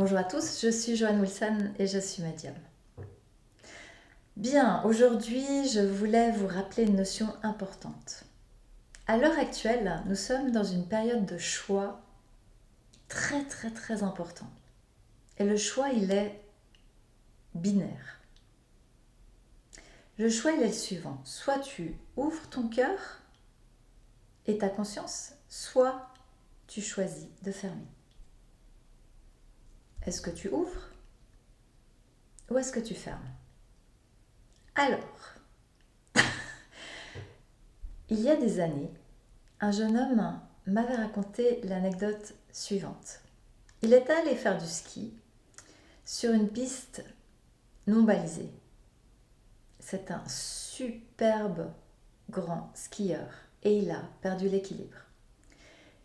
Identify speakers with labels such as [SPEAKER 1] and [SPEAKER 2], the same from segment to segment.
[SPEAKER 1] Bonjour à tous, je suis Joanne Wilson et je suis médium. Bien, aujourd'hui, je voulais vous rappeler une notion importante. À l'heure actuelle, nous sommes dans une période de choix très important. Et le choix, il est binaire. Le choix, il est le suivant. Soit tu ouvres ton cœur et ta conscience, soit tu choisis de fermer. Est-ce que tu ouvres ou est-ce que tu fermes? Alors, il y a des années, un jeune homme m'avait raconté l'anecdote suivante. Il était allé faire du ski sur une piste non balisée. C'est un superbe grand skieur et il a perdu l'équilibre.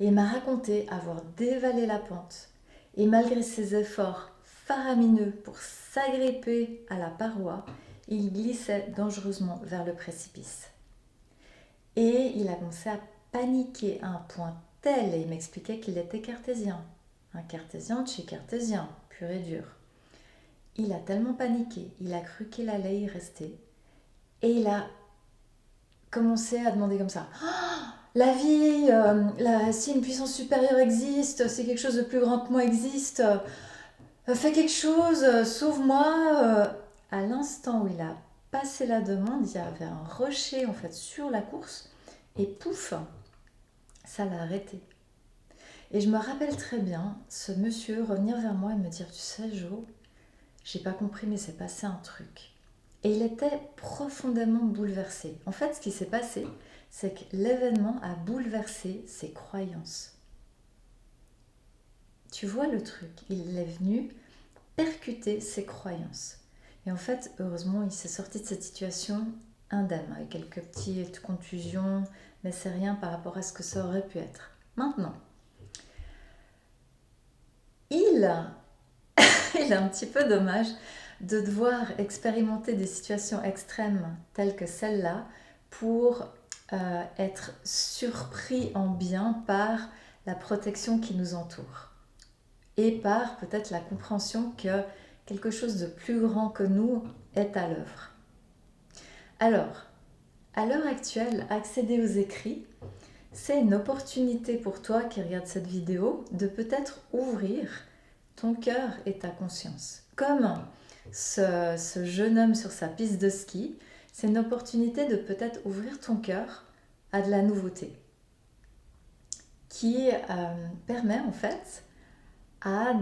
[SPEAKER 1] Et il m'a raconté avoir dévalé la pente et malgré ses efforts faramineux pour s'agripper à la paroi, il glissait dangereusement vers le précipice. Et il a commencé à paniquer à un point tel, et il m'expliquait qu'il était cartésien. Un cartésien de chez cartésien, pur et dur. Il a tellement paniqué, il a cru qu'il allait y rester. Et il a commencé à demander comme ça. Oh, la vie, si une puissance supérieure existe, si quelque chose de plus grand que moi existe, fais quelque chose, sauve-moi. À l'instant où il a passé la demande, il y avait un rocher en fait sur la course et pouf, ça l'a arrêté. Et je me rappelle très bien ce monsieur revenir vers moi et me dire, tu sais Jo, j'ai pas compris mais c'est passé un truc. Et il était profondément bouleversé. En fait, ce qui s'est passé, c'est que l'événement a bouleversé ses croyances. Tu vois le truc, il est venu percuter ses croyances. Et en fait, heureusement, il s'est sorti de cette situation indemne, avec quelques petites contusions, mais c'est rien par rapport à ce que ça aurait pu être. Maintenant, il est un petit peu dommage de devoir expérimenter des situations extrêmes telles que celle-là pour être surpris en bien par la protection qui nous entoure et par peut-être la compréhension que quelque chose de plus grand que nous est à l'œuvre. Alors, à l'heure actuelle, accéder aux écrits, c'est une opportunité pour toi qui regarde cette vidéo de peut-être ouvrir ton cœur et ta conscience. Comme ce jeune homme sur sa piste de ski, c'est une opportunité de peut-être ouvrir ton cœur à de la nouveauté qui permet en fait à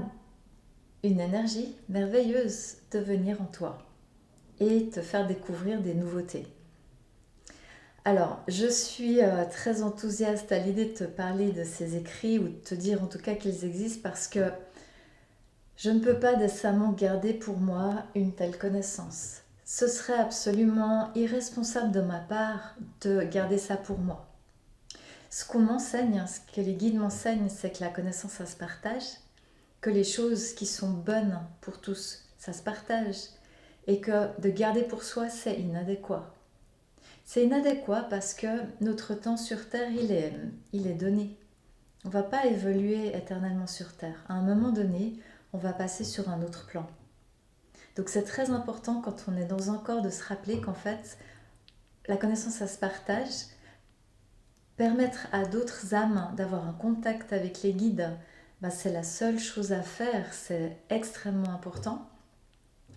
[SPEAKER 1] une énergie merveilleuse de venir en toi et te faire découvrir des nouveautés. Alors, je suis très enthousiaste à l'idée de te parler de ces écrits ou de te dire en tout cas qu'ils existent parce que je ne peux pas décemment garder pour moi une telle connaissance. Ce serait absolument irresponsable de ma part de garder ça pour moi. Ce qu'on m'enseigne, ce que les guides m'enseignent, c'est que la connaissance, ça se partage, que les choses qui sont bonnes pour tous, ça se partage, et que de garder pour soi, c'est inadéquat. C'est inadéquat parce que notre temps sur Terre, il est donné. On ne va pas évoluer éternellement sur Terre. À un moment donné, on va passer sur un autre plan. Donc c'est très important quand on est dans un corps de se rappeler qu'en fait, la connaissance, ça se partage. Permettre à d'autres âmes d'avoir un contact avec les guides, c'est la seule chose à faire, c'est extrêmement important.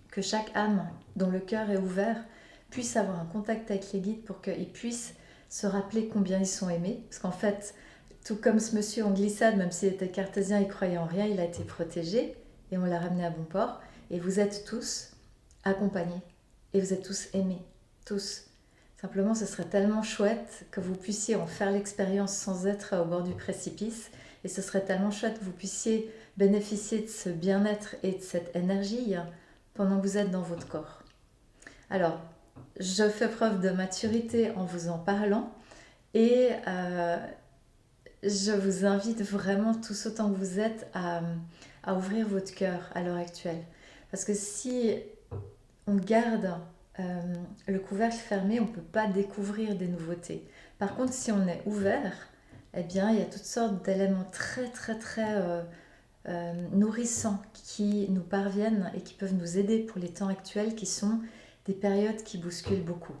[SPEAKER 1] Que chaque âme dont le cœur est ouvert puisse avoir un contact avec les guides pour qu'ils puissent se rappeler combien ils sont aimés. Parce qu'en fait, tout comme ce monsieur en glissade, même s'il était cartésien, il croyait en rien, il a été protégé et on l'a ramené à bon port. Et vous êtes tous accompagnés et vous êtes tous aimés, tous. Simplement, ce serait tellement chouette que vous puissiez en faire l'expérience sans être au bord du précipice. Et ce serait tellement chouette que vous puissiez bénéficier de ce bien-être et de cette énergie pendant que vous êtes dans votre corps. Alors, je fais preuve de maturité en vous en parlant et je vous invite vraiment tous autant que vous êtes à ouvrir votre cœur à l'heure actuelle. Parce que si on garde le couvercle fermé, on ne peut pas découvrir des nouveautés. Par contre, si on est ouvert, eh bien, il y a toutes sortes d'éléments très nourrissants qui nous parviennent et qui peuvent nous aider pour les temps actuels qui sont des périodes qui bousculent beaucoup.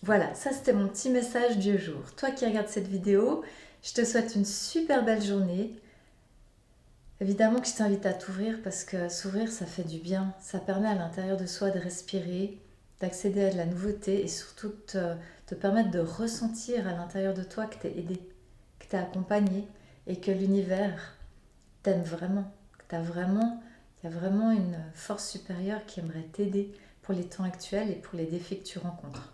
[SPEAKER 1] Voilà, ça c'était mon petit message du jour. Toi qui regardes cette vidéo, je te souhaite une super belle journée. Évidemment que je t'invite à t'ouvrir parce que s'ouvrir ça fait du bien. Ça permet à l'intérieur de soi de respirer, d'accéder à de la nouveauté et surtout de te permettre de ressentir à l'intérieur de toi que tu es aidé, que tu es accompagné et que l'univers t'aime vraiment. Que il y a vraiment une force supérieure qui aimerait t'aider pour les temps actuels et pour les défis que tu rencontres.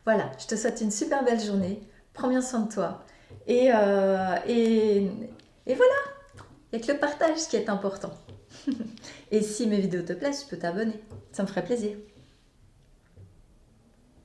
[SPEAKER 1] Voilà, je te souhaite une super belle journée. Prends bien soin de toi. Et voilà, il n'y a que le partage qui est important. Et si mes vidéos te plaisent, tu peux t'abonner. Ça me ferait plaisir.